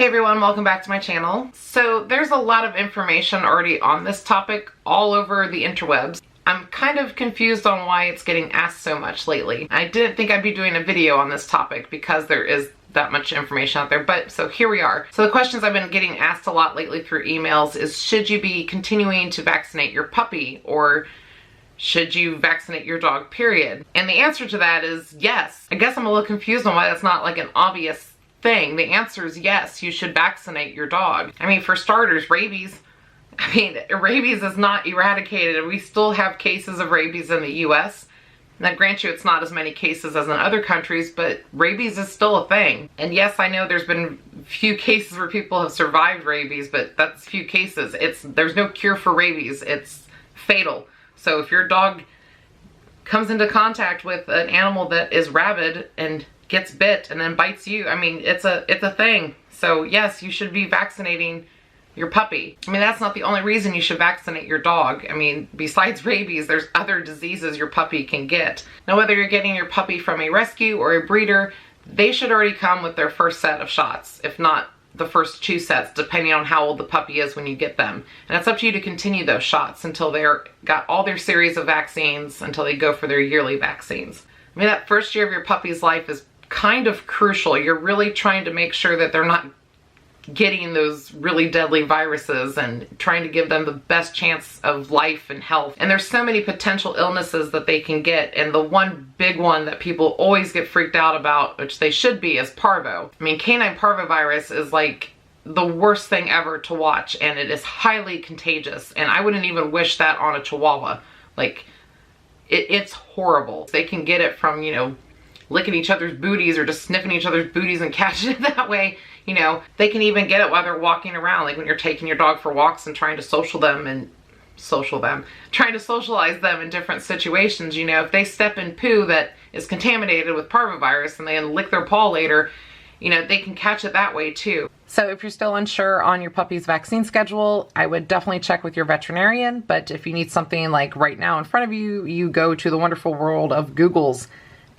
Hey everyone, welcome back to my channel. So there's a lot of information already on this topic all over the interwebs. I'm kind of confused on why it's getting asked so much lately. I didn't think I'd be doing a video on this topic because there is that much information out there, but so here we are. So the questions I've been getting asked a lot lately through emails is, should you be continuing to vaccinate your puppy, or should you vaccinate your dog, period? And the answer to that is yes. I guess I'm a little confused on why that's not like an obvious thing. The answer is yes, you should vaccinate your dog. I mean, for starters, rabies is not eradicated. We still have cases of rabies in the US. Now, grant you, it's not as many cases as in other countries, but rabies is still a thing. And yes, I know there's been few cases where people have survived rabies, but that's few cases. There's no cure for rabies. It's fatal. So if your dog comes into contact with an animal that is rabid and gets bit and then bites you, I mean, it's a thing. So yes, you should be vaccinating your puppy. I mean, that's not the only reason you should vaccinate your dog. I mean, besides rabies, there's other diseases your puppy can get. Now, whether you're getting your puppy from a rescue or a breeder, they should already come with their first set of shots, if not the first 2 sets, depending on how old the puppy is when you get them. And it's up to you to continue those shots until they're got all their series of vaccines, until they go for their yearly vaccines. I mean, that first year of your puppy's life is kind of crucial. You're really trying to make sure that they're not getting those really deadly viruses and trying to give them the best chance of life and health. And there's so many potential illnesses that they can get, and the one big one that people always get freaked out about, which they should be, is parvo. I mean, canine parvovirus is like the worst thing ever to watch, and it is highly contagious, and I wouldn't even wish that on a Chihuahua. Like, it's horrible. They can get it from, you know, licking each other's booties or just sniffing each other's booties and catching it that way. You know, they can even get it while they're walking around, like when you're taking your dog for walks and trying to trying to socialize them in different situations. You know, if they step in poo that is contaminated with parvovirus and they lick their paw later, you know, they can catch it that way too. So if you're still unsure on your puppy's vaccine schedule, I would definitely check with your veterinarian. But if you need something like right now in front of you, you go to the wonderful world of Google's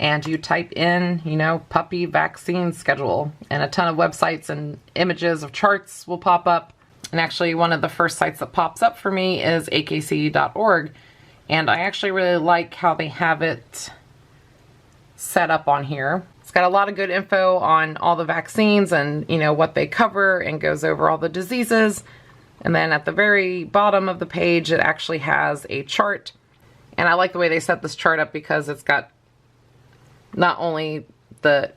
and you type in, you know, puppy vaccine schedule, and a ton of websites and images of charts will pop up. And actually, one of the first sites that pops up for me is akc.org. And I actually really like how they have it set up on here. It's got a lot of good info on all the vaccines and, you know, what they cover, and goes over all the diseases. And then at the very bottom of the page, it actually has a chart. And I like the way they set this chart up because it's got not only the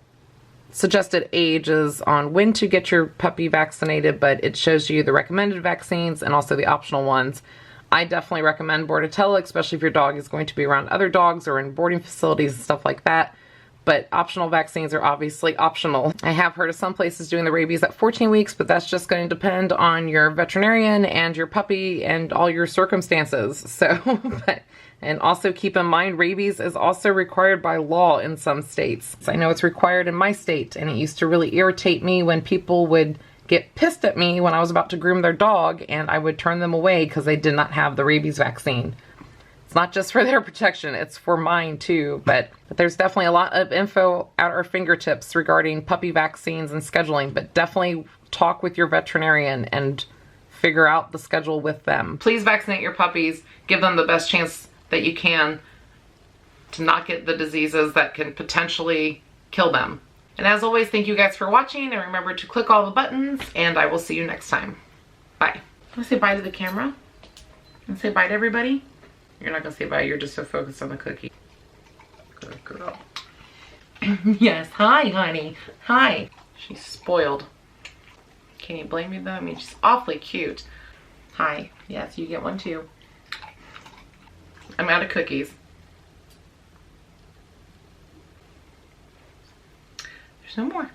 suggested ages on when to get your puppy vaccinated, but it shows you the recommended vaccines and also the optional ones. I definitely recommend Bordetella, especially if your dog is going to be around other dogs or in boarding facilities and stuff like that. But optional vaccines are obviously optional. I have heard of some places doing the rabies at 14 weeks, but that's just going to depend on your veterinarian and your puppy and all your circumstances. So, and also keep in mind, rabies is also required by law in some states. I know it's required in my state, and it used to really irritate me when people would get pissed at me when I was about to groom their dog and I would turn them away because they did not have the rabies vaccine. It's not just for their protection, it's for mine too. But there's definitely a lot of info at our fingertips regarding puppy vaccines and scheduling, but definitely talk with your veterinarian and figure out the schedule with them. Please vaccinate your puppies. Give them the best chance that you can to not get the diseases that can potentially kill them. And as always, thank you guys for watching, and remember to click all the buttons, and I will see you next time. Bye. Want to say bye to the camera? And say bye to everybody? You're not gonna say bye, you're just so focused on the cookie. Good girl. Yes, hi honey, hi. She's spoiled. Can you blame me though? I mean, she's awfully cute. Hi, yes, you get one too. I'm out of cookies. There's no more.